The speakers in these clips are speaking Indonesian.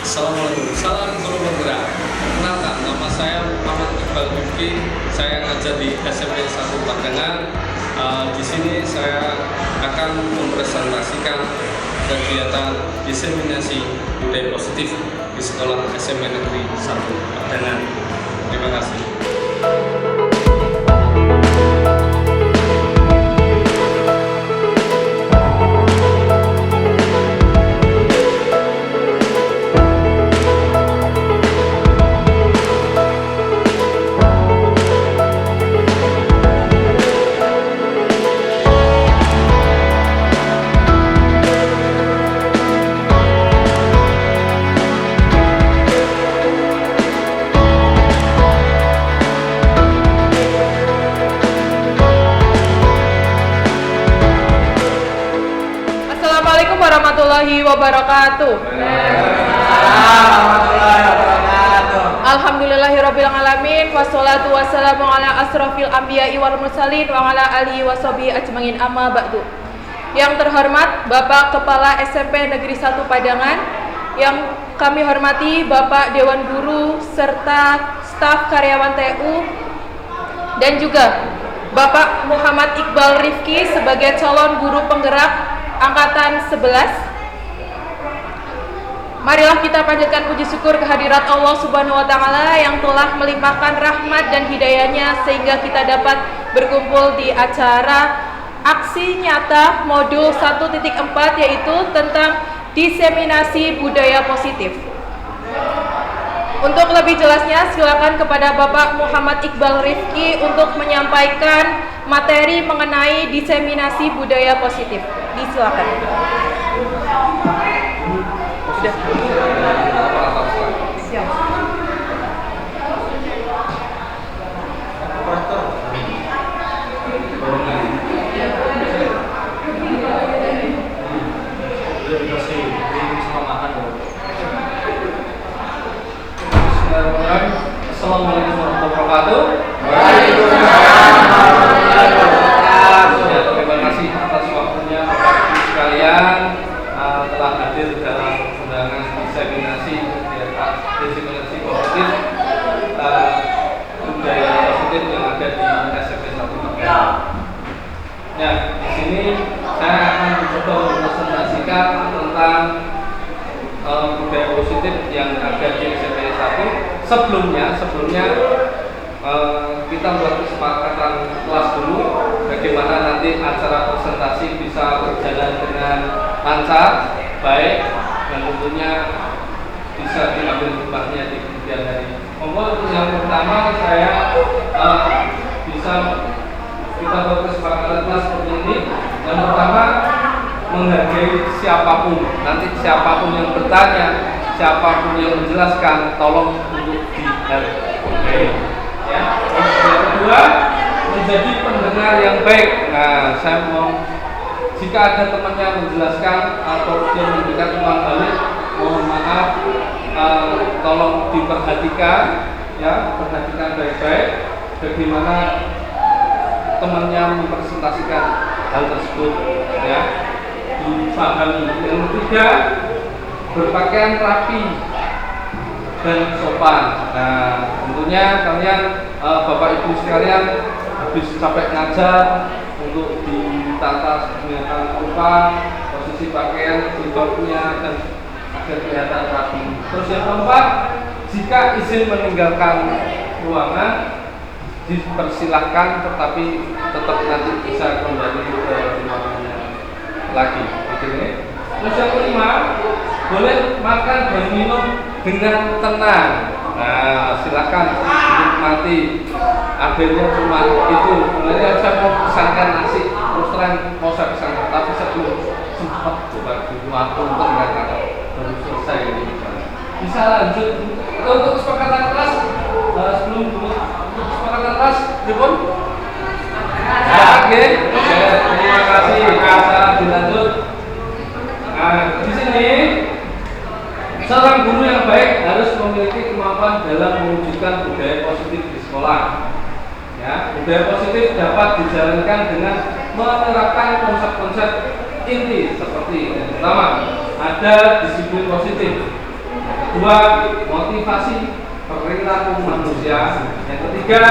Assalamualaikum, salam guru bergerak. Perkenalkan, nama saya Muhammad Iqbal Rifki. Saya ngajar di SMP 1 Padangan. Di sini saya akan mempresentasikan kegiatan diseminasi budaya positif di sekolah SMP Negeri 1 Padangan. Terima kasih. Assalamualaikum warahmatullahi wabarakatuh. Alhamdulillahirabbil alamin wassalatu wassalamu ala asrofil anbiya'i wal mursalin wa ala alihi washabihi ajmain, amma ba'du. Yang terhormat Bapak Kepala SMP Negeri 1 Padangan, yang kami hormati Bapak Dewan Guru serta staf karyawan TU, dan juga Bapak Muhammad Iqbal Rifki sebagai calon guru penggerak Angkatan 11. Marilah kita panjatkan puji syukur kehadirat Allah Subhanahu wa Ta'ala yang telah melimpahkan rahmat dan hidayahnya sehingga kita dapat berkumpul di acara aksi nyata modul 1.4, yaitu tentang diseminasi budaya positif. Untuk lebih jelasnya, silakan kepada Bapak Muhammad Iqbal Rifki untuk menyampaikan materi mengenai diseminasi budaya positif. Disilakan. Siap. Assalamualaikum warahmatullahi wabarakatuh. Waalaikumsalam warahmatullahi wabarakatuh. Terima kasih atas waktunya Bapak Ibu sekalian telah hadir dalam undangan diseminasi positif budaya positif yang ada di SMP 1 Padangan. Ya, di sini saya akan mencoba mempresentasikan tentang budaya positif yang ada di SMP 1. Sebelumnya kita buat kesepakatan kelas dulu bagaimana nanti acara presentasi bisa berjalan dengan lancar, baik, dan tentunya bisa diambil hikmahnya di kemudian hari. Monggo yang pertama saya bisa kita buat kesepakatan kelas seperti ini. Yang pertama, menghargai siapapun. Nanti siapapun yang bertanya, siapapun yang menjelaskan, tolong untuk dihargai. Ya. Yang kedua, menjadi pendengar yang baik. Nah, saya mau, jika ada temannya menjelaskan atau dia memberikan umpan balik, mohon maaf, tolong diperhatikan, ya, perhatikan baik-baik bagaimana temannya mempresentasikan hal tersebut, ya, dipahami. Yang ketiga, berpakaian rapi dan sopan. Nah, tentunya kalian Bapak Ibu sekalian habis capek ngajar untuk ditata sedemikian rupa, kondisi pakaian, jilbabnya, dan agar kelihatan rapi. Terus yang keempat, jika izin meninggalkan ruangan dipersilahkan, tetapi tetap nanti bisa kembali ke ruangannya lagi. Gitu ya. Terus yang kelima, boleh makan dan minum dengan tenang. Nah, silakan dinikmati. Akhirnya cuma itu. Sebenarnya saya mau pesankan nasi, terus terang mau saya pesankan, tapi saya belum sempat coba di waktu ternyata baru selesai ini. Bisa lanjut untuk kesepakatan kelas sebelum untuk kesepakatan kelas, Ribon? Oke, terima kasih. Bisa dilanjut. Nah, di sini seorang guru yang baik harus memiliki kemampuan dalam mewujudkan budaya positif di sekolah. Ya, budaya positif dapat dijalankan dengan menerapkan konsep-konsep inti seperti yang pertama, ada disiplin positif. Yang kedua, motivasi perilaku manusia. Yang ketiga,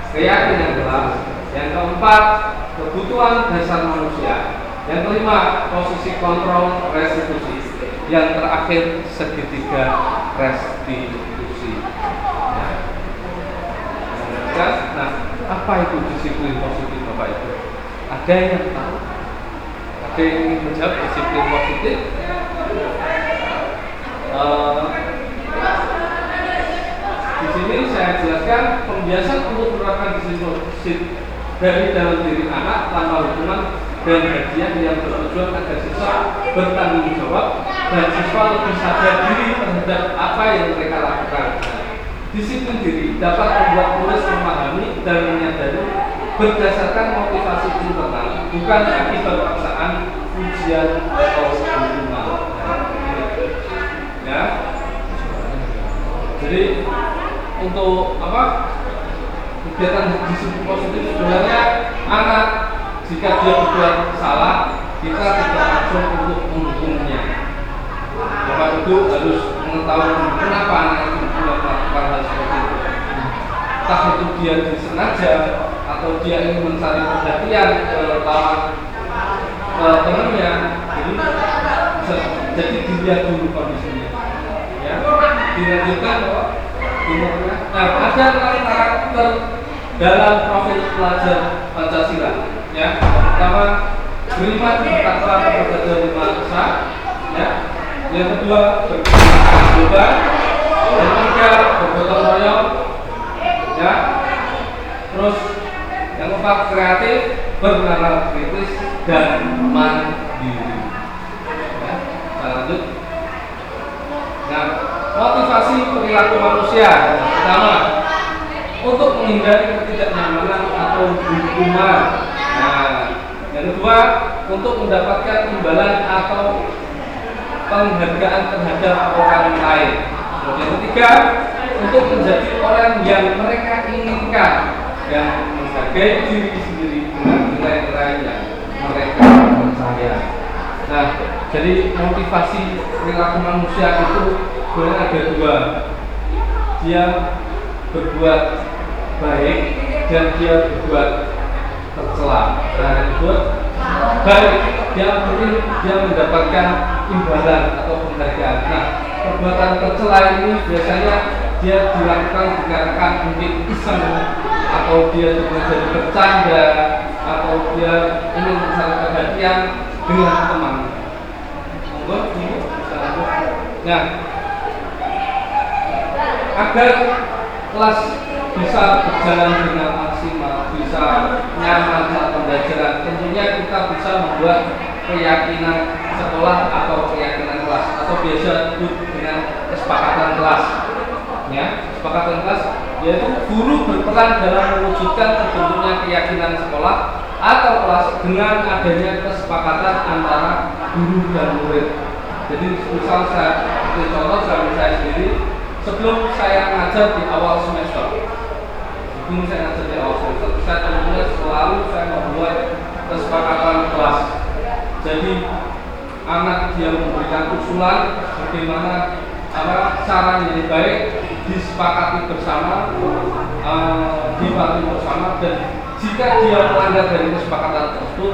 keyakinan kelas. Yang keempat, kebutuhan dasar manusia. Yang kelima, posisi kontrol restitusi. Yang terakhir, segitiga restitusi. Nah, apa itu disiplin positif, Bapak Ibu? Ada yang tahu? Ada yang ingin menjawab disiplin positif? Di sini saya jelaskan pembiasan untuk menerapkan disiplin positif dari dalam diri anak tanpa hukuman dan hadiah yang bertujuan agar siswa bertanggung jawab dan siswa lebih sadar diri terhadap apa yang mereka lakukan. Disiplin diri dapat membuat murid memahami dan menyadari berdasarkan motivasi internal, bukan akibat paksaan, ujian atau hukuman. Ya. Jadi untuk apa? Kegiatan disiplin positif sebenarnya anak jika dia berbuat salah, kita tidak langsung untuk menghukumnya. Bapak Ibu harus mengetahui kenapa anak itu melakukan hal seperti itu. Entah itu dia disengaja atau dia ingin mencari perhatian ke lawan temannya, jadi dilihat dulu kondisinya. Ya, dilanjutkan kok. Nah, ada karakter dalam profil pelajar Pancasila. Ya, pertama beriman bertakwa kepada Tuhan Yang Maha Esa. Ya, yang kedua berkelanjutan, yang ketiga bergotong royong. Ya, terus yang keempat kreatif, bernalar kritis dan mandiri. Ya, kita lanjut. Nah, motivasi perilaku manusia. Pertama, untuk menghindari ketidaknyamanan atau hukuman. Nah, yang kedua, untuk mendapatkan imbalan atau penghargaan terhadap orang lain. Yang ketiga, untuk menjadi orang yang mereka inginkan, yang menghargai diri sendiri dengan nilai-nilai yang mereka percaya. Nah, jadi motivasi perilaku manusia itu sebenarnya ada dua. Dia berbuat baik dan dia berbuat tercela. Nah, yang kedua, baik dia mendapatkan imbalan atau penghargaan. Nah, perbuatan tercela ini biasanya dia dilakukan dikarenakan mungkin iseng, atau dia cuma jadi bercanda, atau dia ingin mencari perhatian dengan teman. Nah, agar kelas bisa berjalan dengan maksimal, bisa nyaman saat pembelajaran, tentunya kita bisa membuat keyakinan sekolah atau keyakinan kelas, atau biasa disebut dengan kesepakatan kelas. Ya, kesepakatan kelas yaitu guru berperan dalam mewujudkan terbentuknya keyakinan sekolah atau kelas dengan adanya kesepakatan antara guru dan murid. Jadi misal seperti contoh saya sendiri, sebelum saya ngajar di awal semester, saya tentunya selalu saya membuat kesepakatan kelas. Jadi anak dia memberikan usulan bagaimana cara yang baik, disepakati bersama, dibantu bersama, dan jika dia melanggar dari kesepakatan tersebut,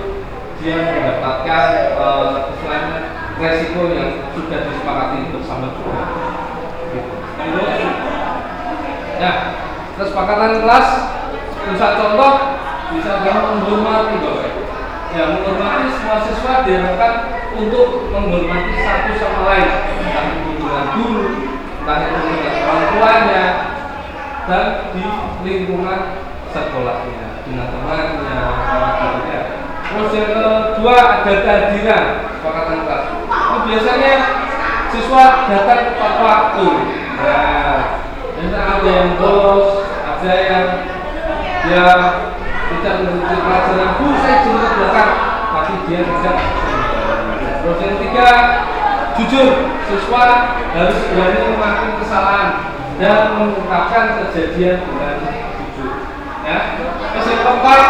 dia mendapatkan istilahnya resiko yang sudah disepakati bersama juga. Nah, kesepakatan kelas bisa contoh bisa dengan menghormati Bapak Ibu. Ya, menghormati semua siswa diharapkan untuk menghormati satu sama lain, entah itu dengan guru, entah itu dengan orang tuanya, dan di lingkungan sekolahnya, dengan temannya, kawan-kawannya. Terus yang kedua ada kehadiran kesepakatan kelas. Itu biasanya siswa datang tepat waktu. Nah, biasanya ada yang bolos, ada yang dia tidak mengikuti pelajaran. Bu, saya jemput belakang, tapi dia tidak. Terus yang ketiga, jujur, siswa harus berani mengakui kesalahan dan mengungkapkan kejadian dengan jujur. Ya, terus yang keempat,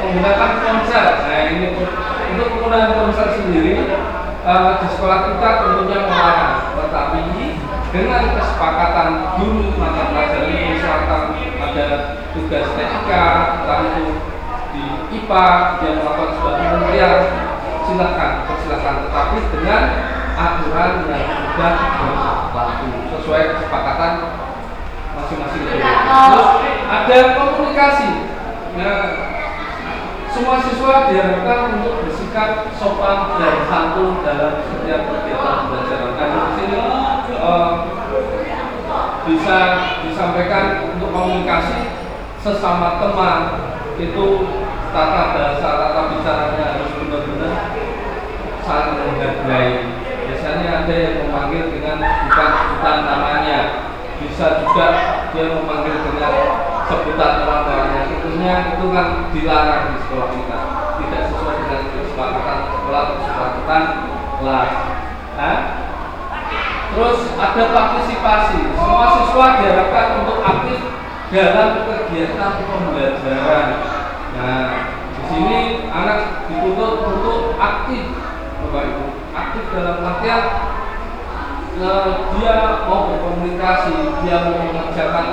menggunakan ponsel. Nah, ini untuk penggunaan ponsel sendiri di sekolah kita tentunya melarang, tetapi dengan kesepakatan guru mata pelajaran ini, misalkan ada tugas TIK, lalu di IPA dia melakukan sebuah penelitian, silakan, tetapi dengan aturan yang sudah berlaku sesuai kesepakatan masing-masing guru. Terus ada komunikasi. Nah, semua siswa diharapkan untuk bersikap sopan dan santun dalam setiap kegiatan pembelajaran. Nah, di sini bisa disampaikan untuk komunikasi sesama teman itu tata bahasa, tata bicaranya harus benar-benar saling menghargai. Biasanya ada yang memanggil dengan bukan namanya, bisa juga dia memanggil dengan sebutan orang tuanya. Tentunya itu kan dilarang di sekolah kita, tidak sesuai dengan kesepakatan sekolah atau kesepakatan kelas. Terus ada partisipasi. Semua siswa diharapkan untuk aktif dalam kegiatan pembelajaran. Nah, di sini anak dituntut untuk aktif, Bapak Ibu, aktif dalam artian dia mau berkomunikasi, dia mau mengerjakan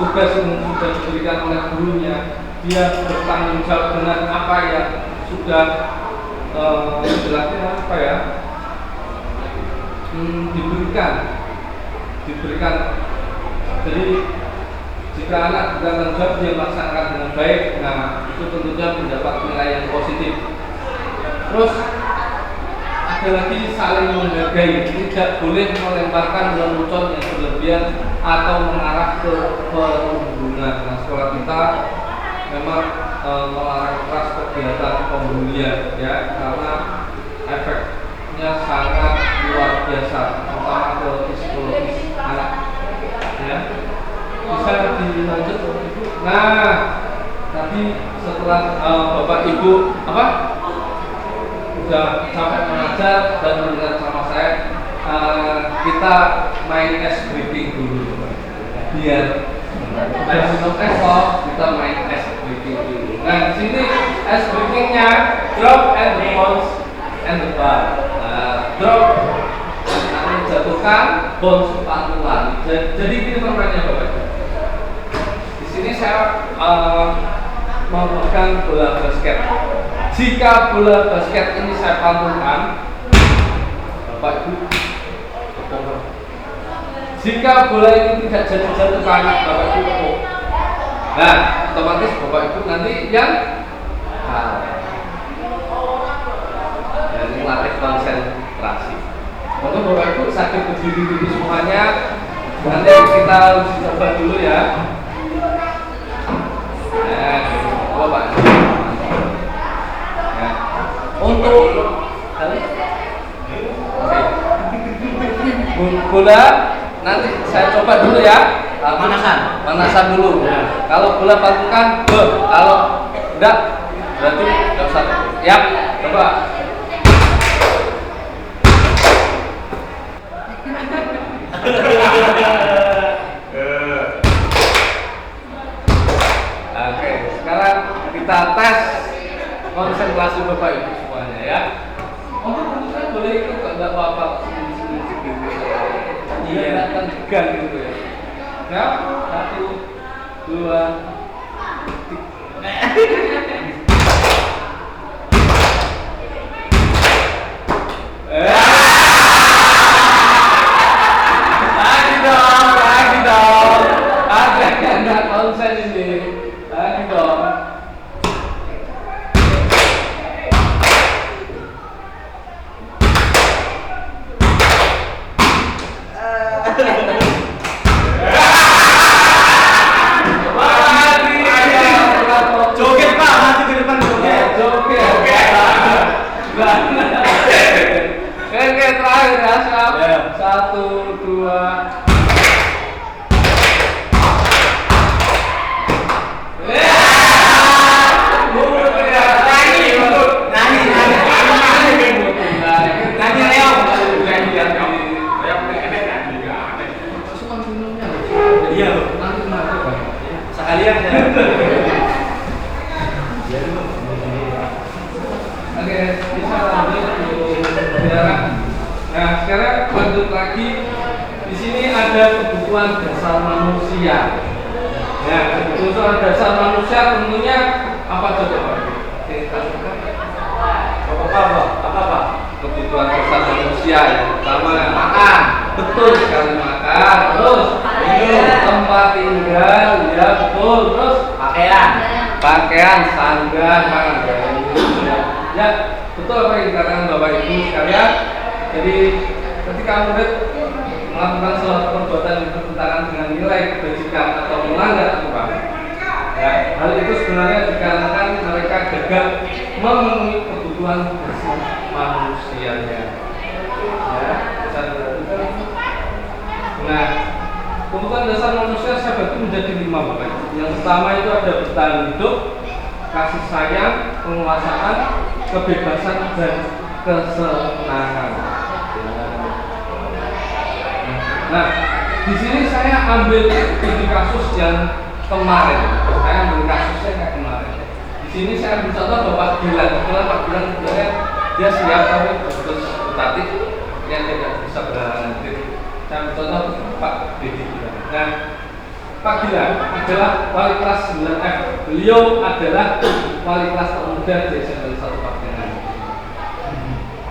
tugas yang sudah diberikan oleh gurunya, dia bertanggung jawab dengan apa yang sudah istilahnya apa ya, diberikan. Jadi jika anak bertanggung jawab dia melaksanakan dengan baik, nah itu tentunya mendapat nilai yang positif. Terus ada lagi saling menghargai, tidak boleh melemparkan lelucon yang berlebihan atau mengarah ke pembunuhan. Nah, sekolah kita memang melarang keras kegiatan pembulian, ya, karena efeknya sangat luar biasa, terutama ke psikologis anak. Ya, bisa dilanjut. Nah, tadi setelah Bapak Ibu sudah sampai mengajar dan mendengar sama saya, kita main ice breaking dulu, biar minum es kok, kita main ice breaking dulu. Nah, di sini ice breakingnya drop and the bounce and the bar. Drop, nanti jatuhkan, bounce pantulan. Jadi ini permainannya Bapak. Di sini saya memegang bola basket. Jika bola basket ini saya pantulkan, Bapak Ibu, jika bola ini tidak jatuh-jatuhkan, Bapak Ibu tepuk. Nah, otomatis Bapak Ibu nanti yang melatih konsentrasi. Untuk Bapak Ibu sakit berdiri dulu semuanya. Nanti kita harus coba dulu ya. Nah, Bapak. Untuk bola nanti saya coba dulu ya, pemanasan dulu ya. Kalau bola pantulkan, kalau enggak berarti enggak usah. Ya, coba. Oke, sekarang kita tes konsentrasi Bapak Ibu semuanya ya. Untuk saya boleh ikut enggak apa-apa. Iya, kan tegang gitu ya. Nah, 1, 2, 3. ya, siap. Ya. 1, 2. Sekalian ya. Oke, bisa lanjut bicara. Nah, sekarang lanjut lagi. Di sini ada kebutuhan dasar manusia. Nah, kebutuhan dasar manusia tentunya apa coba Pak? Apa? Kebutuhan dasar manusia yang pertama makan, betul sekali makan. Terus minum, tempat tinggal, ya betul. Terus pakaian, sandal, ya betul apa yang dikatakan Bapak Ibu sekalian. Jadi ketika murid melakukan suatu perbuatan yang bertentangan dengan nilai kebajikan atau melanggar aturan, ya, hal itu sebenarnya dikarenakan mereka gagal memenuhi kebutuhan dasar manusianya. Ya, bisa dilakukan. Nah, kebutuhan dasar manusia saya bagi menjadi 5 Bapak. Yang pertama itu ada bertahan hidup, kasih sayang, penguasaan, kebebasan dan kesenangan. Nah, di sini saya ambil studi kasus yang kemarin. Saya ambil kasusnya kayak kemarin. Di sini saya ambil contoh Bapak Gilang. Kebetulan Pak Gilang sebenarnya dia siap tapi terus mutatif, yang tidak bisa berhalangan. Saya ambil contoh Pak Dedi Gilang. Nah, Pak Gilang adalah wali kelas 9F. Beliau adalah wali kelas termuda di SMP 1 Pademangan.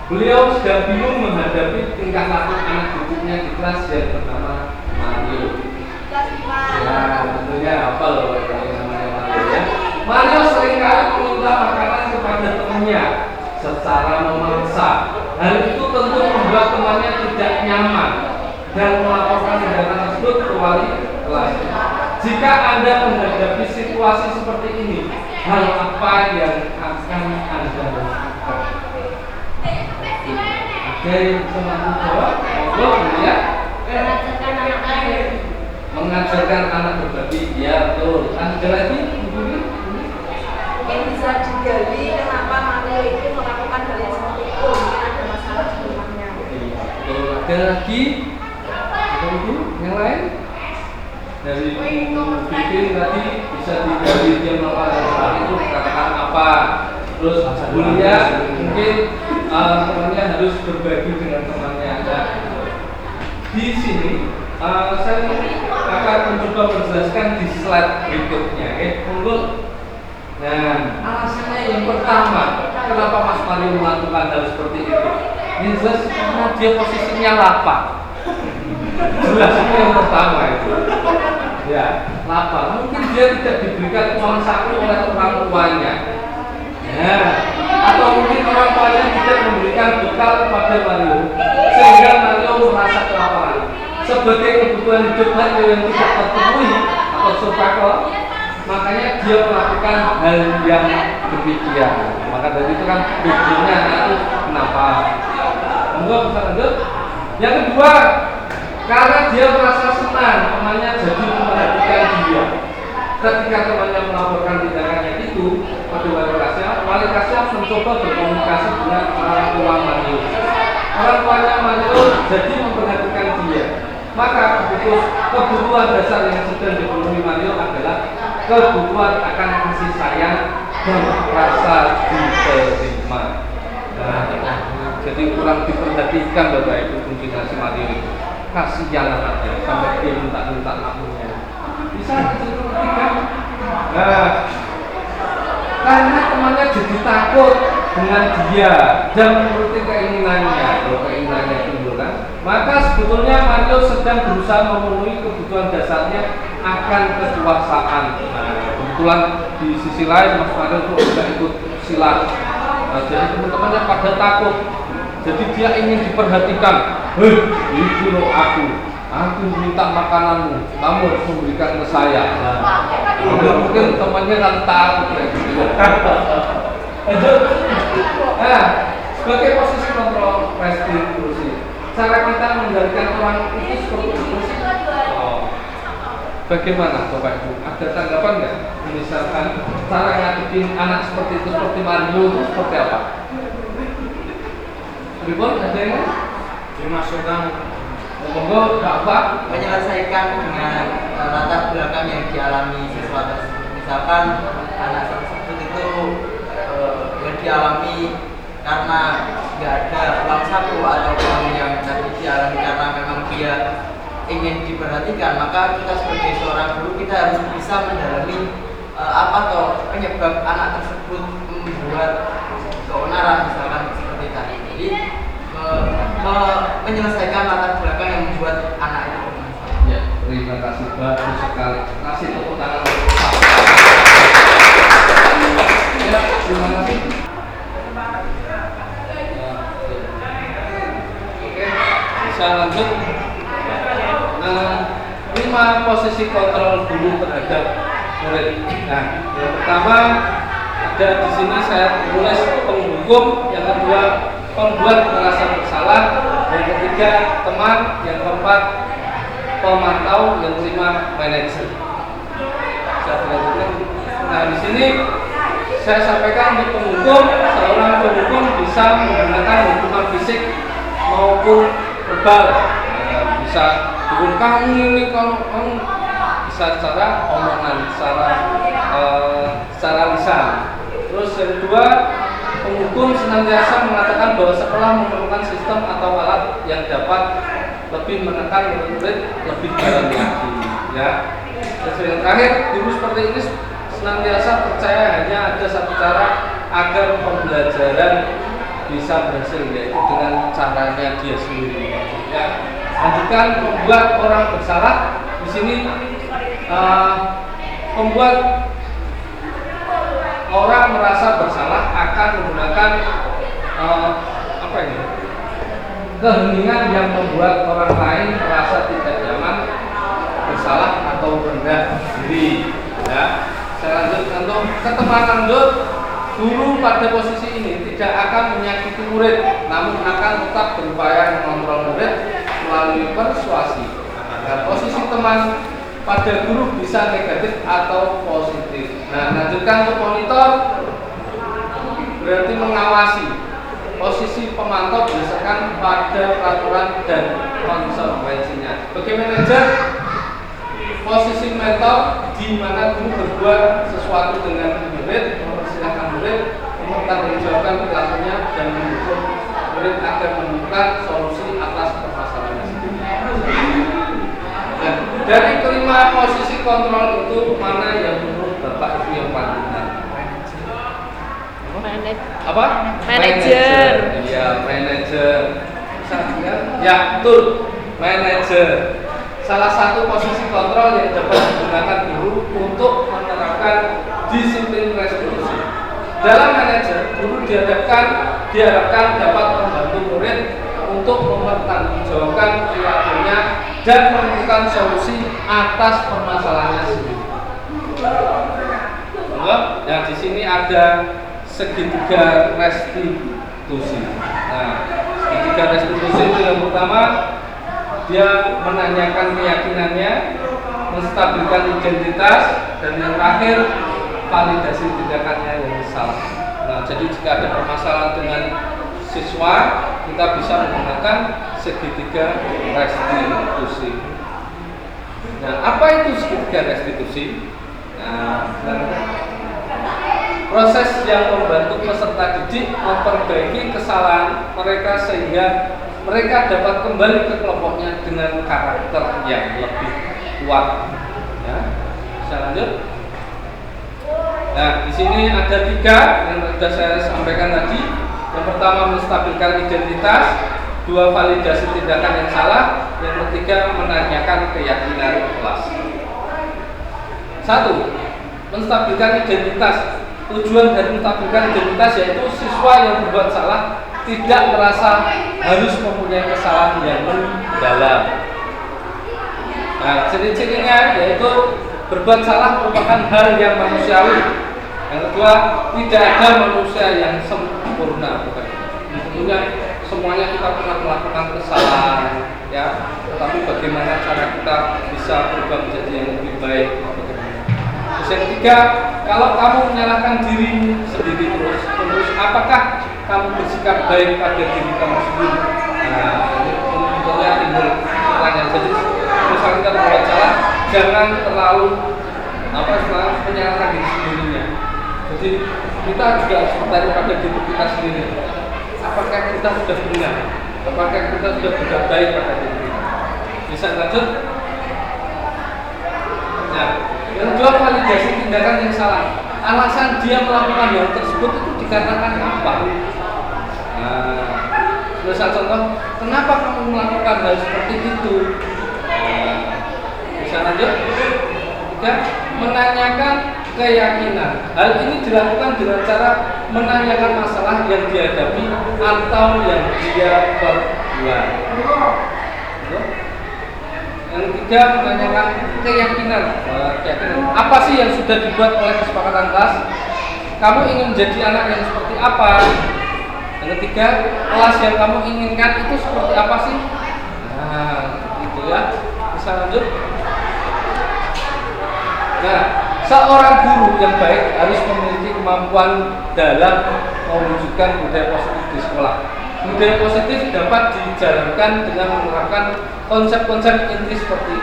Beliau sedang bingung menghadapi tingkah laku anak didiknya di kelas yang bernama Mario. Ya, tentunya apa loh yang namanya Mario ya? Mario seringkali meminta makanan kepada temannya secara memaksa. Hal itu tentu membuat temannya tidak nyaman dan melaporkan tindakan tersebut ke wali kelas. Jika Anda menghadapi situasi seperti ini, hal apa yang akan Anda lakukan? Ada yang bisa menjawab? Monggo ya. Mengajarkan anak berbagi, ya betul. Ada lagi? Mungkin bisa digali kenapa Mario itu melakukan hal yang seperti itu. Mungkin ada masalah di rumahnya. Iya, betul. Ada lagi? Ada lagi? Yang lain? Dari bikin tadi bisa digali dia melakukan hal itu katakan apa? Terus kuliah mungkin temannya harus berbagi dengan temannya. Nah, di sini saya akan mencoba menjelaskan di slide berikutnya, ya. Monggo. Nah, alasannya yang pertama, kenapa Mas Mario melakukan hal seperti itu? Ini jelas karena dia posisinya lapar. Jelas itu yang pertama itu. Ya, lapar. Mungkin dia tidak diberikan uang saku oleh orang tuanya. Ya, atau mungkin orang tuanya tidak memberikan bekal kepada Mario, sehingga Mario merasa kelaparan. Sebagai kebutuhan hidup Mario yang tidak terpenuhi atau survival, makanya dia melakukan hal yang demikian. Maka dari itu kan tujuannya itu kenapa? Enggak bisa lanjut. Yang kedua, karena dia merasa senang temannya jadi memperhatikan dia. Ketika temannya melaporkan tindakannya itu pada wali kelasnya mencoba berkomunikasi dengan orang tua Mario. Orang tuanya Mario jadi memperhatikan dia. Maka kebutuhan dasar yang sedang dipenuhi Mario adalah kebutuhan akan kasih sayang dan rasa diterima. Nah, jadi kurang diperhatikan Bapak Ibu mungkin si Mario itu. Kasihan anaknya sampai dia minta-minta makmunya. Bisa ketiga. Nah, karena temannya jadi takut dengan dia dan menuruti keinginannya, kalau keinginannya timbul kan, maka sebetulnya Mario sedang berusaha memenuhi kebutuhan dasarnya akan kekuasaan. Nah, kebetulan di sisi lain Mas Mario itu juga ikut silat. Nah, jadi teman-temannya pada takut. Jadi dia ingin diperhatikan. Itu loh aku minta makananmu, kamu harus memberikan ke saya. Nah, mungkin temannya kan takut ya. Nah, sebagai posisi kontrol restitusi, cara kita mengendalikan orang itu seperti apa sih? Bagaimana Bapak Ibu? Ada tanggapan nggak? Misalkan cara ngadepin anak seperti itu, seperti Mario itu seperti apa? Ribon ada yang Dimasukkan monggo apa? Menyelesaikan dengan latar belakang yang dialami siswa tersebut. Misalkan anak tersebut itu yang dialami karena nggak ada uang saku atau uang yang tadi dialami karena memang dia ingin diperhatikan, maka kita sebagai seorang guru kita harus bisa mendalami apa toh penyebab anak tersebut membuat keonaran misalkan seperti tadi. Jadi menyelesaikan latar belakang yang membuat anak itu bermasalah. Ya, terima kasih, bagus sekali. Kasih tepuk tangan. Ya, terima kasih. Oke, saya lanjut. 5 posisi kontrol guru terhadap murid. Nah, yang pertama ada di sini saya tulis penghukum, yang kedua pembuat merasa bersalah, yang ketiga teman, yang keempat pemantau, yang kelima manajer. Saya lanjutkan. Nah, di sini saya sampaikan untuk penghukum, seorang penghukum bisa menggunakan hukuman fisik maupun verbal. Bisa hukum kamu ini, kalau kamu bisa secara omongan, secara lisan. Terus yang kedua, penghukum senantiasa mengatakan bahwa sekolah memerlukan sistem atau alat yang dapat lebih menekan murid lebih dalam lagi, ya. Terus yang terakhir, guru seperti ini senantiasa percaya hanya ada satu cara agar pembelajaran bisa berhasil, yaitu dengan caranya dia sendiri. Ya. Lanjutkan, membuat orang bersalah. Di sini membuat orang merasa bersalah akan menggunakan apa ini? Keheningan yang membuat orang lain merasa tidak nyaman, bersalah atau rendah diri. Ya. Saya lanjut untuk ketemanan guru pada posisi ini tidak akan menyakiti murid, namun akan tetap berupaya mengontrol murid melalui persuasi. Nah, posisi teman pada guru bisa negatif atau positif. Nah, lanjutkan untuk monitor berarti mengawasi. Posisi pemantau berdasarkan pada peraturan dan konsekuensinya. Bagi manajer, posisi mentor di mana guru berbuat sesuatu dengan murid, mempersilahkan murid, mempertanggungjawabkan perilakunya dan mendukung murid agar menemukan solusi atas permasalahan sendiri. Nah, dari kelima posisi kontrol itu mana yang menurut Bapak Ibu yang paling benar? Apa? Manajer. Iya, manajer. Ya, betul. Manajer. Salah satu posisi kontrol yang dapat digunakan guru untuk menerapkan disiplin restitusi. Dalam manajer, guru diharapkan dapat membantu murid untuk mempertanggungjawabkan perilakunya dan menemukan solusi atas permasalahannya sendiri. Nah, di sini ada segitiga restitusi. Nah, segitiga restitusi itu yang pertama, dia menanyakan keyakinannya, menstabilkan identitas, dan yang terakhir validasi tindakannya yang salah. Nah, jadi jika ada permasalahan dengan siswa, kita bisa menggunakan segitiga restitusi. Nah, apa itu segitiga restitusi? Nah, proses yang membantu peserta didik memperbaiki kesalahan mereka sehingga mereka dapat kembali ke kelompoknya dengan karakter yang lebih kuat. Ya, bisa lanjut. Nah, di sini ada 3 yang sudah saya sampaikan tadi. Yang pertama, menstabilkan identitas. 2, validasi tindakan yang salah. Yang ketiga, menanyakan keyakinan kelas. 1. Menstabilkan identitas. Tujuan dari menstabilkan identitas yaitu siswa yang berbuat salah tidak merasa harus mempunyai kesalahan yang mendalam. Nah, ciri-cirinya yaitu berbuat salah merupakan hal yang manusiawi. Yang kedua, tidak ada manusia yang sempurna. Tentunya semuanya kita pernah melakukan kesalahan, ya. Tetapi bagaimana cara kita bisa berubah menjadi yang lebih baik? Terus yang ketiga, kalau kamu menyalahkan diri sendiri terus, apakah kamu bersikap baik pada diri kamu sendiri? Nah, ini tentunya timbul pertanyaan. Jadi, misalnya kita berbuat salah, jangan terlalu menyalahkan diri sendirinya. Jadi, kita juga harus bertanya pada diri kita sendiri. Apakah kita sudah benar? Apakah kita sudah berbuat baik pada diri kita? Bisa lanjut? Nah, yang kedua, validasi tindakan yang salah. Alasan dia melakukan hal tersebut itu dikarenakan apa? Nah, misal contoh, kenapa kamu melakukan hal seperti itu? Nah, bisa lanjut? Tiga, menanyakan keyakinan. Hal ini dilakukan dengan cara menanyakan masalah yang dihadapi atau yang dia perbuat. Yang ketiga, menanyakan keyakinan. Apa sih yang sudah dibuat oleh kesepakatan kelas? Kamu ingin menjadi anak yang seperti apa? Yang ketiga, kelas yang kamu inginkan itu seperti apa sih? Nah, gitu ya. Bisa lanjut? Nah, seorang guru yang baik harus memiliki kemampuan dalam mewujudkan budaya positif di sekolah. Budaya positif dapat dijalankan dengan menerapkan konsep-konsep inti seperti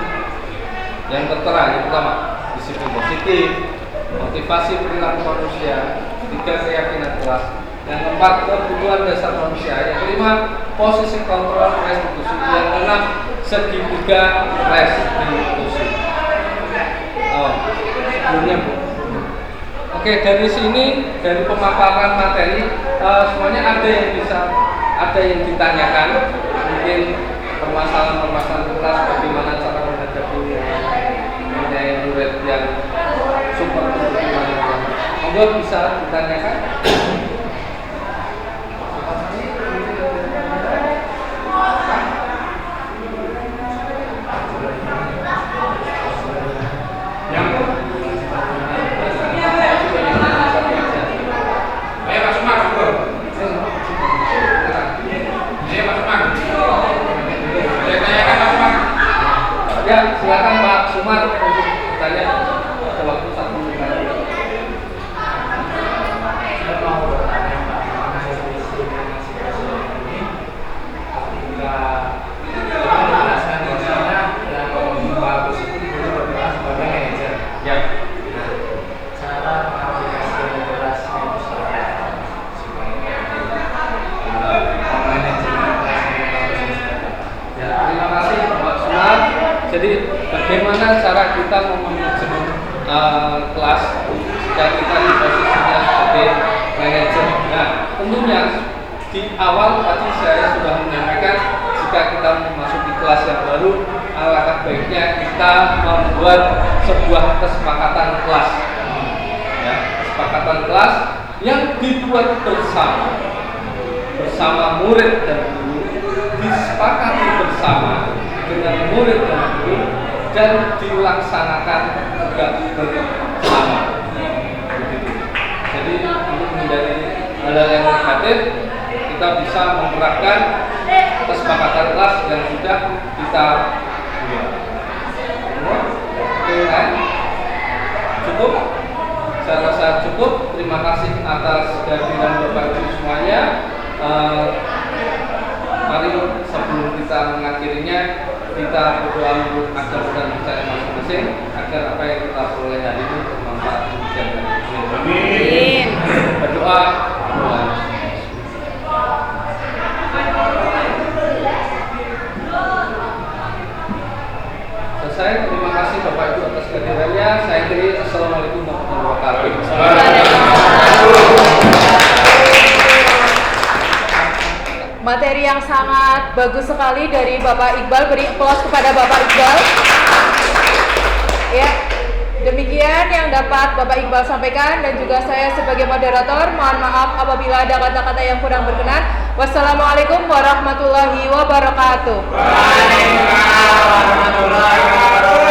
yang tertera. Yang pertama, disiplin positif, motivasi perilaku manusia, tiga, keyakinan kelas. Yang keempat, kebutuhan dasar manusia. Yang kelima, posisi kontrol restitusi. Yang keenam, segitiga restitusi. Sebelumnya Bu. Oke, dari sini, dari pemaparan materi, semuanya ada yang ditanyakan. Mungkin permasalahan kelas, bagaimana cara menghadapi murid yang super gimana. Monggo bisa ditanyakan. Ya, silakan Pak Sumar untuk bertanya. Ada waktu 1 menit lagi. Saya mau bertanya Pak, mengenai ini ketika menjelaskan misalnya yang bagus itu berperan sebagai manajer. Ya. Nah, cara mengaplikasikan kelasnya itu seperti apa? Supaya manajer kelasnya bagus itu seperti apa? Ya, terima kasih Pak Sumar. Jadi bagaimana cara kita memanajemen kelas jika kita di posisinya sebagai manajer? Nah, tentunya di awal tadi saya sudah menyampaikan jika kita memasuki kelas yang baru, alangkah baiknya kita membuat sebuah kesepakatan kelas. Ya, kesepakatan kelas yang dibuat bersama murid dan guru, disepakati bersama dengan murid dan guru, dan dilaksanakan juga bersama. Jadi untuk menghindari hal-hal yang negatif, kita bisa menerapkan kesepakatan kelas yang sudah kita buat. Oke, kan? Cukup? Saya rasa cukup. Terima kasih atas kehadiran Bapak Ibu semuanya. Mari sebelum kita mengakhirinya, kita berdoa menurut agama dan percaya masing-masing agar apa yang kita peroleh hari ini bermanfaat dan amin. Berdoa. Selesai. Terima kasih Bapak Ibu atas kehadirannya. Saya akhiri. Assalamualaikum warahmatullahi wabarakatuh. Materi yang sangat bagus sekali dari Bapak Iqbal. Beri aplaus kepada Bapak Iqbal. Ya, demikian yang dapat Bapak Iqbal sampaikan, dan juga saya sebagai moderator mohon maaf apabila ada kata-kata yang kurang berkenan. Wassalamualaikum warahmatullahi wabarakatuh. Waalaikumsalam warahmatullahi wabarakatuh.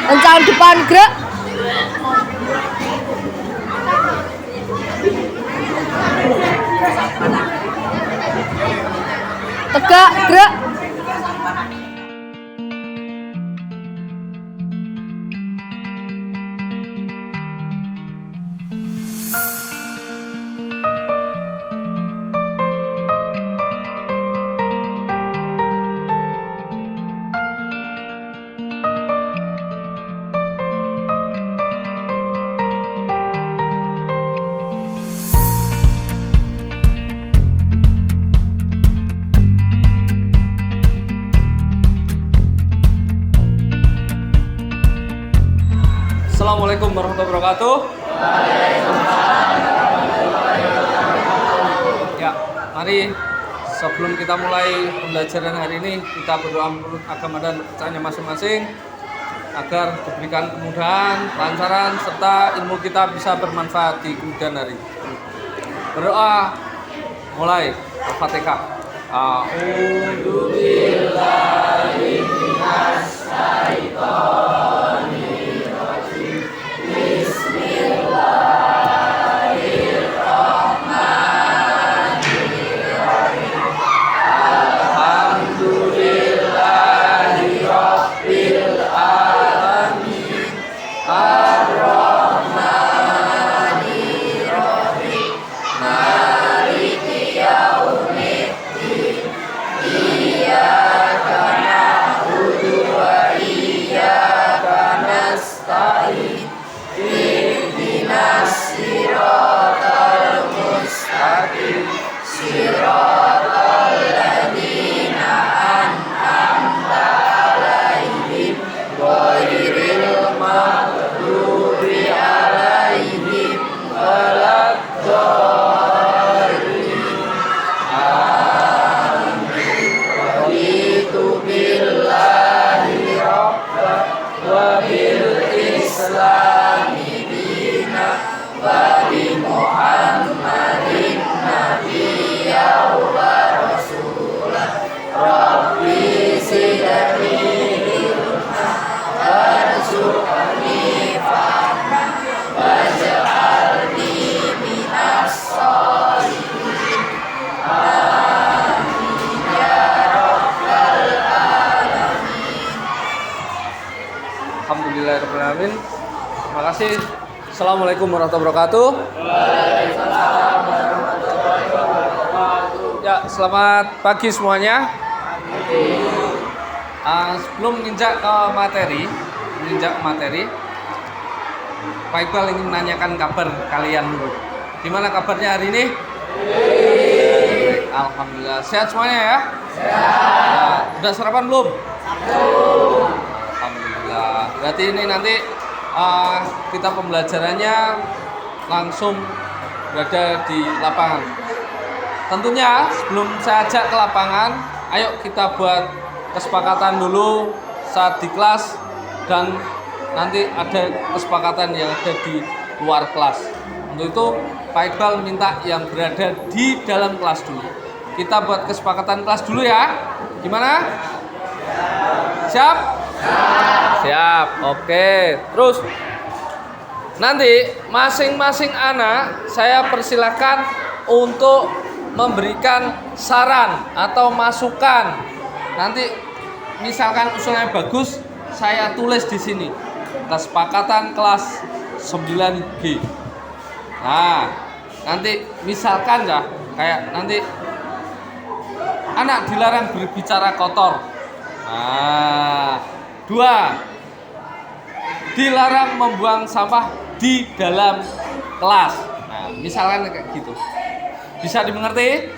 Kencang depan gerak. Tegak gerak. Assalamualaikum warahmatullahi wabarakatuh. Ya, mari sebelum kita mulai pembelajaran hari ini, kita berdoa menurut agama dan kepercayaannya masing-masing agar diberikan kemudahan, kelancaran, serta ilmu kita bisa bermanfaat di kemudian hari. Berdoa mulai Al-Fatihah. A'udzu billahi minas syaitonir rajim. Bismillahirrahmanirrahim. Alhamdulillahirabbil alamin. Ar-Rahmanir Rahim. Maliki yaumiddin. Iyyaka na'budu wa iyyaka nasta'in. Ihdinas siratal mustaqim. Siratal ladzina an'amta 'alaihim ghairil maghdubi 'alaihim waladdallin. Amin. Raditu billahi rabban wa bil islami dina wa bi Muhammadin nabiyya wa rasulah. Rabbi zidni ilma warzuqni fahma waj'alni minas sholihin. Amin ya rabbal alamin. Alhamdulillahirabbil alamin. Terima kasih. Assalamualaikum warahmatullahi wabarakatuh. Ya, selamat pagi semuanya. Sebelum menginjak materi, Pak Iqbal ingin menanyakan kabar kalian dulu. Gimana kabarnya hari ini? Alhamdulillah. Sehat semuanya ya? Sehat. Udah sarapan belum? Alhamdulillah. Berarti ini nanti kita pembelajarannya langsung berada di lapangan. Tentunya sebelum saya ajak ke lapangan, ayo kita buat kesepakatan dulu saat di kelas, dan nanti ada kesepakatan yang ada di luar kelas. Untuk itu Pak Iqbal minta yang berada di dalam kelas dulu. Kita buat kesepakatan kelas dulu ya. Gimana? Siap? Siap. Oke. Terus nanti masing-masing anak saya persilahkan untuk memberikan saran atau masukan. Nanti misalkan usulnya bagus, saya tulis di sini. Kesepakatan kelas 9G. Nah, nanti misalkan ya, kayak nanti anak dilarang berbicara kotor. Nah, 2, dilarang membuang sampah di dalam kelas. Nah, misalkan kayak gitu. Bisa dimengerti?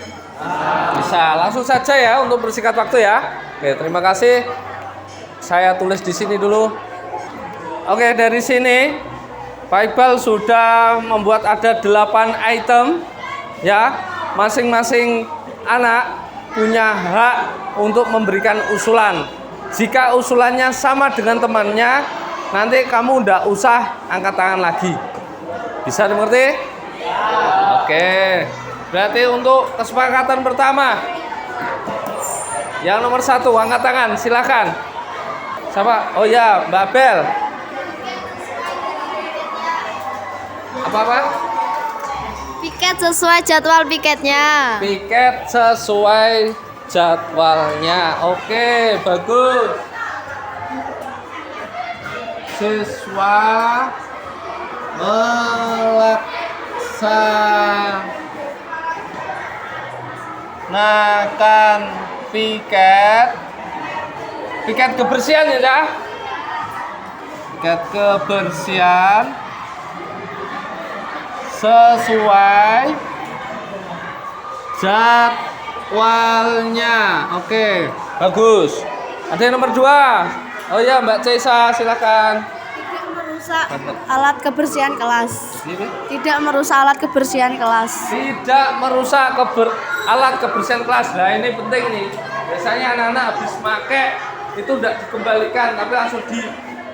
Bisa. Langsung saja ya untuk bersingkat waktu ya. Oke, terima kasih. Saya tulis di sini dulu. Oke, dari sini Pak Iqbal sudah membuat ada 8 item ya. Masing-masing anak punya hak untuk memberikan usulan. Jika usulannya sama dengan temannya, nanti kamu ndak usah angkat tangan lagi. Bisa dimengerti? Oke. Berarti untuk kesepakatan pertama, yang nomor 1 angkat tangan, silakan. Siapa? Oh ya, Mbak Bel. Apa? Piket sesuai jadwal piketnya. Piket sesuai jadwalnya. Oke, bagus. Siswa melaksanakan piket kebersihan ya, Cak? Piket kebersihan sesuai jadwalnya. Oke, bagus. Ada yang nomor 2. Oh ya, Mbak Cesa, silakan. Tidak merusak alat kebersihan kelas. Tidak merusak alat kebersihan kelas. Tidak merusak alat kebersihan kelas. Nah, ini penting nih. Biasanya anak-anak habis pakai itu tidak dikembalikan, tapi langsung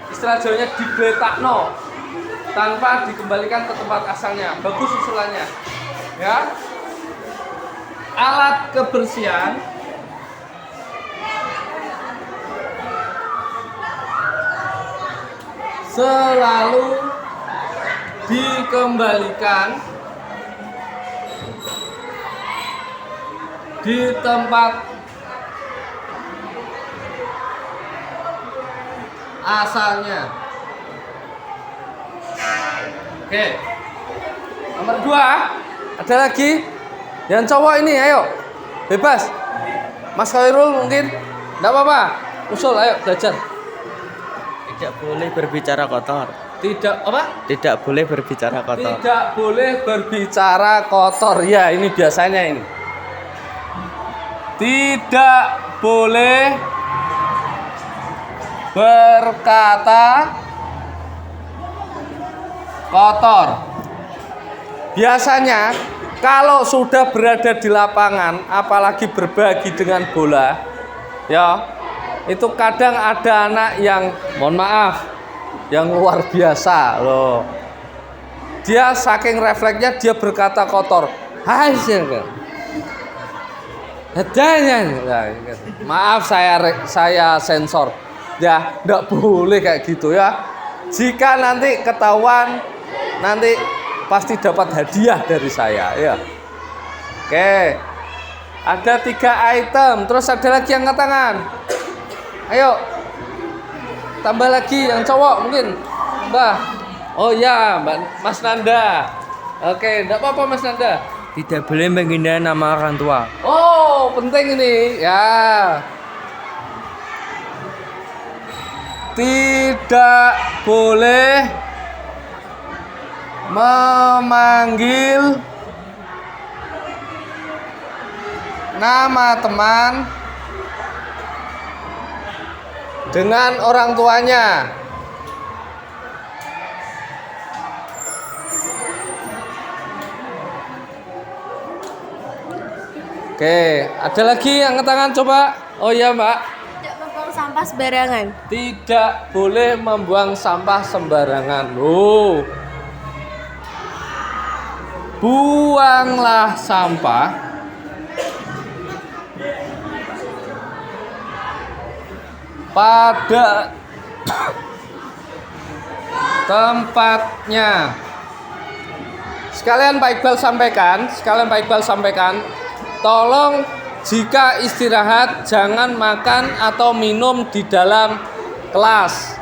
istilah Jawanya digletakno, tanpa dikembalikan ke tempat asalnya. Bagus usulannya. Ya. Alat kebersihan selalu dikembalikan di tempat asalnya. Oke. Nomor 2, ada lagi yang cowok ini, ayo bebas. Mas Khairul mungkin enggak apa-apa, usul, ayo belajar. Tidak boleh berbicara kotor. Tidak apa? Tidak boleh berbicara kotor. Tidak boleh berbicara kotor. Ya, ini biasanya ini. Tidak boleh berkata kotor. Biasanya kalau sudah berada di lapangan, apalagi berbagi dengan bola, ya, itu kadang ada anak yang, mohon maaf, yang luar biasa loh. Dia saking refleksnya dia berkata kotor. Hai, maaf saya sensor. Ya, enggak boleh kayak gitu ya. Jika nanti ketahuan, nanti pasti dapat hadiah dari saya ya. Oke. Ada 3 item, terus ada lagi yang angkat tangan. Ayo. Tambah lagi yang cowok mungkin. Mbak. Oh ya, Mbak Mas Nanda. Oke, enggak apa-apa Mas Nanda. Tidak boleh menghina nama orang tua. Oh, penting ini. Ya. Tidak boleh memanggil nama teman dengan orang tuanya. Oke, ada lagi yang angkat tangan coba. Oh iya, Mbak. Tidak membuang sampah sembarangan. Tidak boleh membuang sampah sembarangan. Oh. Buanglah sampah pada tempatnya. Sekalian Pak Iqbal sampaikan, tolong jika istirahat jangan makan atau minum di dalam kelas.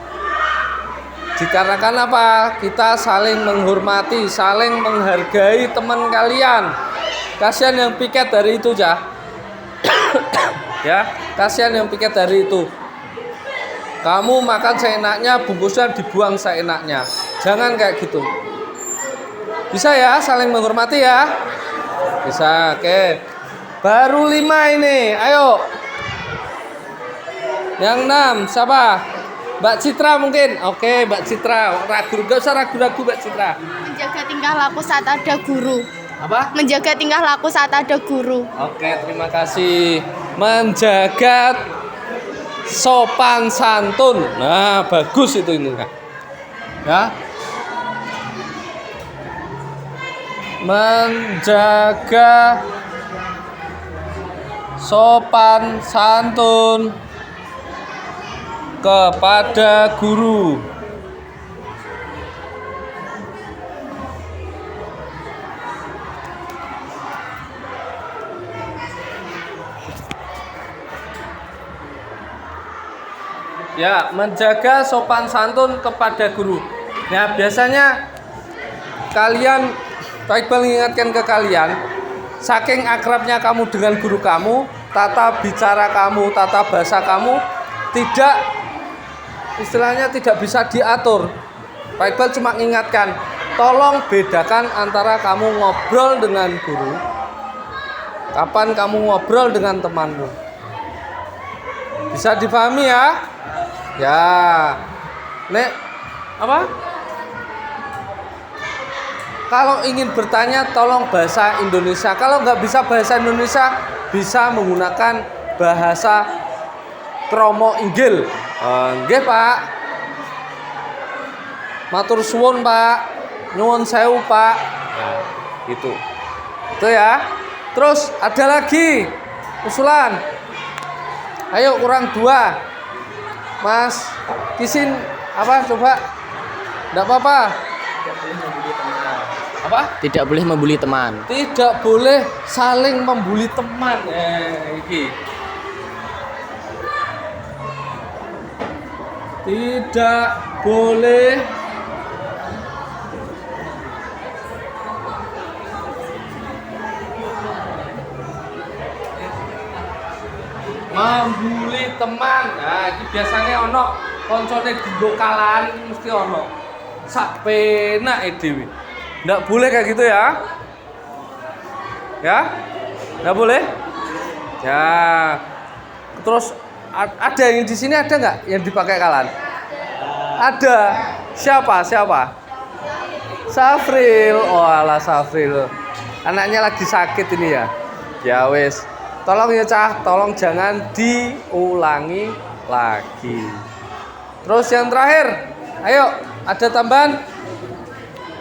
Dikarenakan apa? Kita saling menghormati, saling menghargai teman kalian. Kasihan yang piket dari itu, ya. Ya, kasihan yang piket dari itu. Kamu makan seenaknya, bungkusnya dibuang seenaknya. Jangan kayak gitu. Bisa ya, saling menghormati ya. Bisa, oke. Baru 5 ini, ayo. Yang 6, siapa? Mbak Citra mungkin. Oke, Mbak Citra. Gak usah ragu-ragu Mbak Citra. Menjaga tingkah laku saat ada guru. Apa? Menjaga tingkah laku saat ada guru. Oke, terima kasih. Menjaga sopan santun. Nah, bagus itu ini, Kak. Ya. Menjaga sopan santun kepada guru. Ya, menjaga sopan santun kepada guru. Nah, biasanya kalian, Pak Iqbal mengingatkan ke kalian, saking akrabnya kamu dengan guru kamu, tata bicara kamu, tata bahasa kamu tidak, istilahnya tidak bisa diatur. Pak Iqbal cuma mengingatkan, tolong bedakan antara kamu ngobrol dengan guru, kapan kamu ngobrol dengan temanmu. Bisa dipahami ya? Ya. Nek, apa? Kalau ingin bertanya tolong bahasa Indonesia. Kalau nggak bisa bahasa Indonesia, bisa menggunakan bahasa kromo inggil. Nggih, Pak. Matur suwun, Pak. Nyuwun sewu, Pak. Nah, itu ya. Terus ada lagi usulan. Ayo kurang 2. Mas Kisin apa coba? Enggak apa-apa. Apa? Tidak boleh membuli teman. Tidak boleh saling membuli teman. Iki. Tidak boleh membuli teman. Nah, ini biasanya ono koncone gendhokalan mesti ono. Sak penake dhewe. Nggak boleh kayak gitu ya. Ya? Nggak boleh? Ya. Terus ada yang di sini ada nggak yang dipakai kalan? Ada. Siapa? Safril. Oh, alah Safril. Anaknya lagi sakit ini ya. Ya wes. Tolong ya Cah, tolong jangan diulangi lagi. Terus yang terakhir, ayo ada tambahan?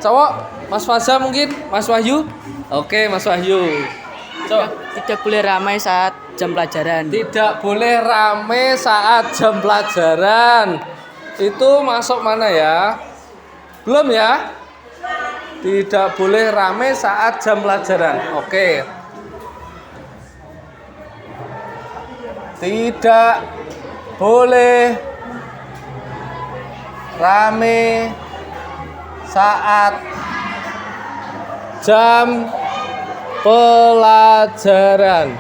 Cowok, Mas Faza mungkin, Mas Wahyu? Oke, Mas Wahyu. Tidak boleh ramai saat jam pelajaran. Tidak boleh rame saat jam pelajaran. Itu masuk mana ya? Belum ya? Tidak boleh rame saat jam pelajaran. Oke. Tidak boleh rame saat jam pelajaran.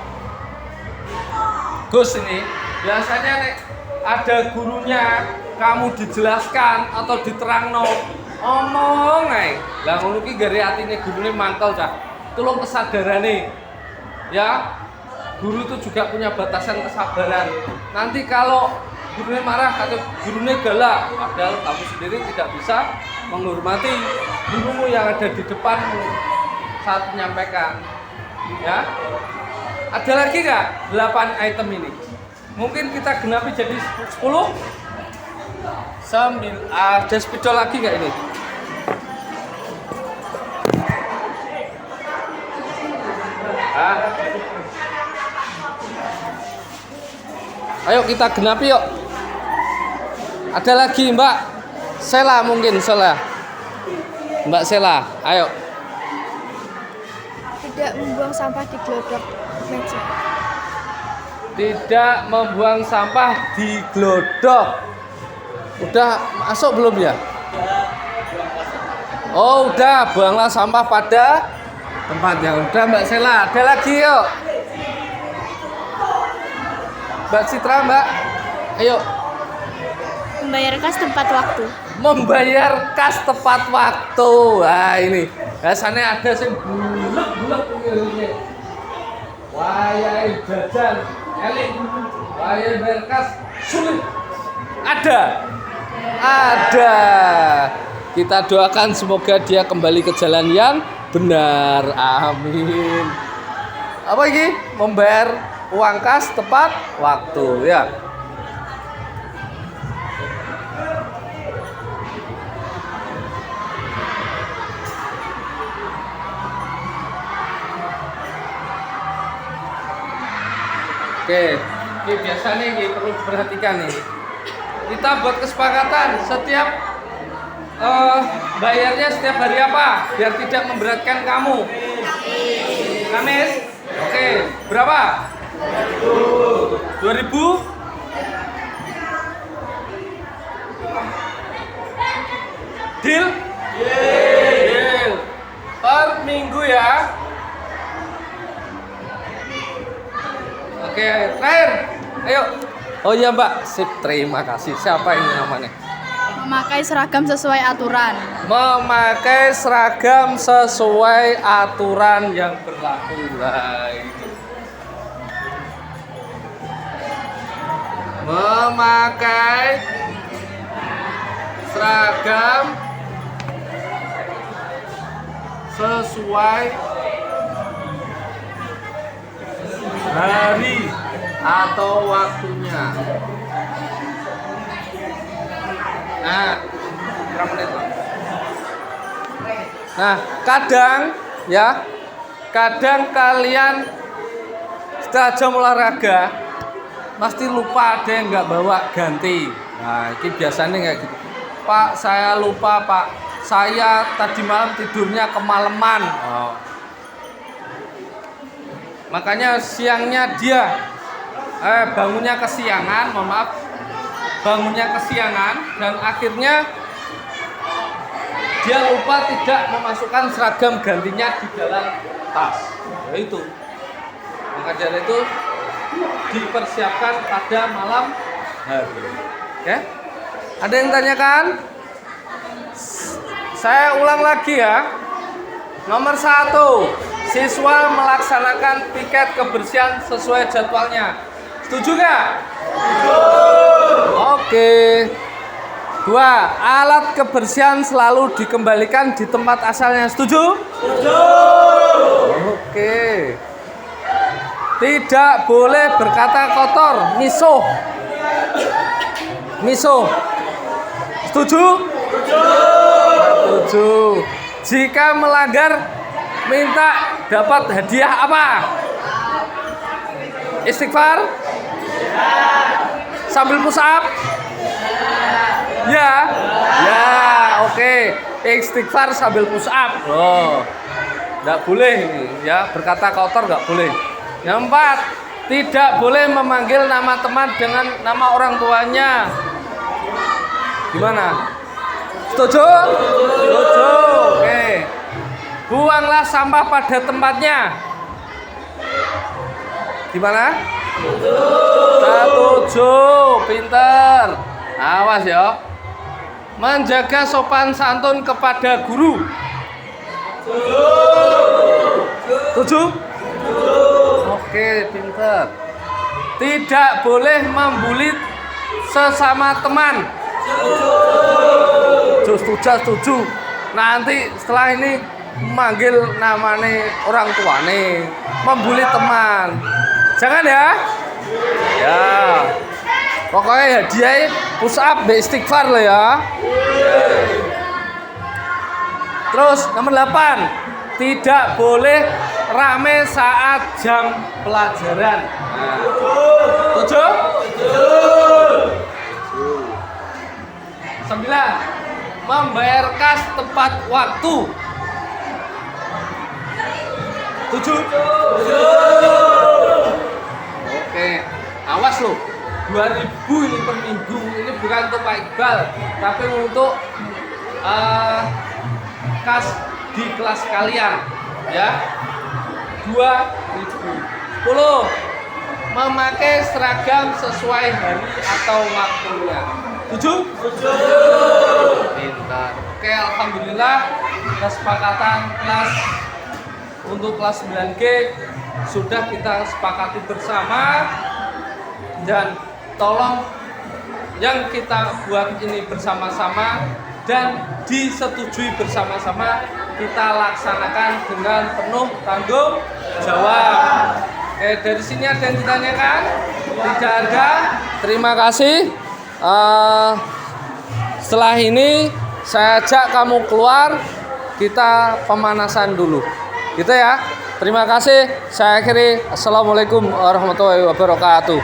Gus, ini biasanya nek ada gurunya kamu dijelaskan atau diterangno omong ae. Lah ngono ki gare atine gurune mangkel Cah. Tulung kesadarane. Ya. Guru itu juga punya batasan kesabaran. Nanti kalau gurunya marah atau gurunya galak, padahal kamu sendiri tidak bisa menghormati gurumu yang ada di depanmu saat menyampaikan. Ya, ada lagi nggak 8 item ini? Mungkin kita genapi jadi 10. Ada spidol lagi nggak ini? Ayo kita genapi yuk. Ada lagi Mbak Sela mungkin Mbak Sela, ayo. Tidak membuang sampah di glodok meja. Tidak membuang sampah di glodok. Udah masuk belum ya? Oh udah, buanglah sampah pada tempatnya. Udah Mbak Sela, ada lagi yuk. Mbak Citra, Mbak, ayo. Membayar kas tepat waktu. Membayar kas tepat waktu. Wah ini, biasanya ada sing bulek-bulek pengirimnya. Wayai jajan, elit, wayai bayar kas sulit. Ada. Kita doakan semoga dia kembali ke jalan yang benar. Amin. Apa ini? Membayar uang kas tepat waktu ya. Oke, ini biasanya ini perlu diperhatikan nih. Kita buat kesepakatan setiap bayarnya setiap hari apa biar tidak memberatkan kamu. Kamis. Oke, berapa? 2000. Deal? Deal. Per minggu ya. Oke, terakhir. Ayo. Oh iya Mbak, sip, terima kasih. Siapa ini namanya? Memakai seragam sesuai aturan. Memakai seragam sesuai aturan yang berlaku. Nah, itu. Memakai seragam sesuai hari atau waktunya. Nah, berapa menit, Pak? Nah, kadang kalian setelah jam olahraga pasti lupa, ada yang nggak bawa ganti. Nah, ini biasanya kayak gitu. Pak, saya lupa, Pak. Saya tadi malam tidurnya kemalaman. Oh. Makanya siangnya dia bangunnya kesiangan, mohon maaf. Bangunnya kesiangan dan akhirnya dia lupa tidak memasukkan seragam gantinya di dalam tas. Ya itu. Maka dari itu dipersiapkan pada malam hari. Ya? Ada yang tanyakan? Saya ulang lagi ya. Nomor 1, siswa melaksanakan piket kebersihan sesuai jadwalnya. Setuju nggak? Setuju. Oke. 2, alat kebersihan selalu dikembalikan di tempat asalnya. Setuju? Setuju. Oke. Tidak boleh berkata kotor, misuh. Misuh. Setuju? Setuju. Jika melanggar, minta dapat hadiah apa? Istighfar? Sambil push up? Ya? Ya, oke. Istighfar sambil push up. Oh, nggak boleh ini ya, berkata kotor nggak boleh. Yang 4, tidak boleh memanggil nama teman dengan nama orang tuanya. Gimana? Setuju? Setuju. Oke. Buanglah sampah pada tempatnya. Gimana? Setuju. Pinter. Awas ya. Menjaga sopan santun kepada guru. Setuju? Oke, pinter. Tidak boleh membuli sesama teman. Setuju. Nanti setelah ini manggil namanya orang tua nih, membuli teman. Jangan ya. Ya. Pokoknya hadiah push up be istighfar lah ya. Terus nomor 8, tidak boleh rame saat jam pelajaran. Nah. Setuju? 9, membayar kas tepat waktu. 7. Oke, awas loh. 2000 ini per minggu. Ini bukan untuk Pak Iqbal, tapi untuk kas di kelas kalian, ya. 2000. 10, memakai seragam sesuai hari atau waktunya. 7? Pintar. Oke, alhamdulillah kesepakatan kelas untuk kelas 9G sudah kita sepakati bersama, dan tolong yang kita buat ini bersama-sama dan disetujui bersama-sama kita laksanakan dengan penuh tanggung jawab. Oke, dari sini ada yang ditanyakan? Tidak ada. Terima kasih. Setelah ini saya ajak kamu keluar, kita pemanasan dulu. Gitu ya. Terima kasih. Saya akhiri. Assalamualaikum warahmatullahi wabarakatuh.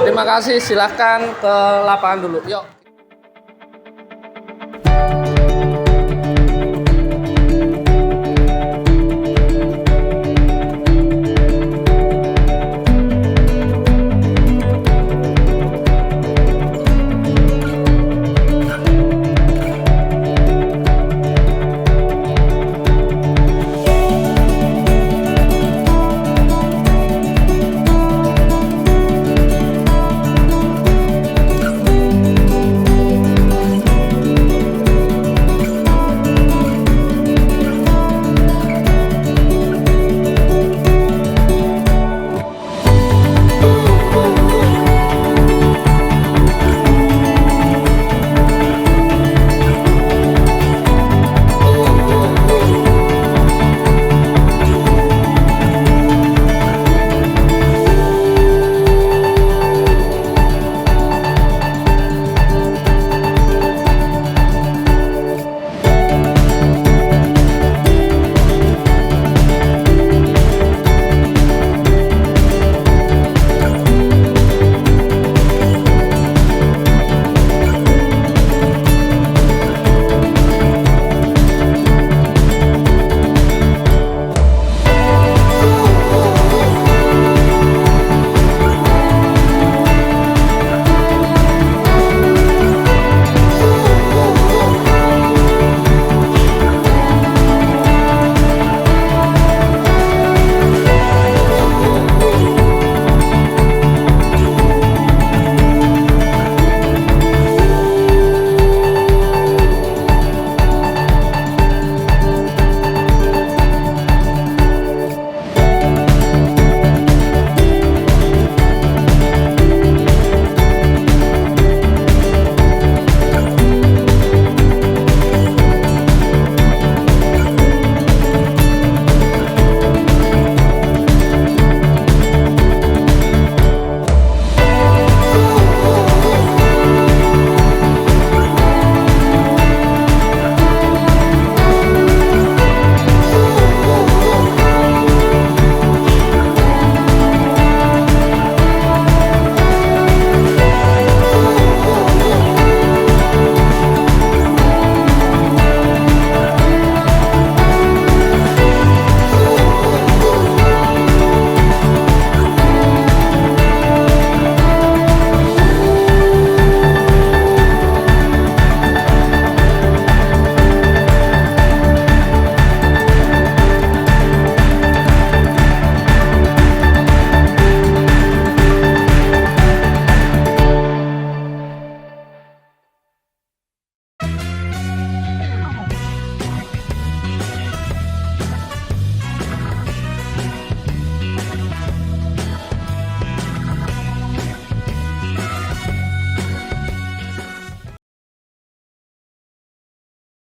Terima kasih. Silahkan ke lapangan dulu. Yuk.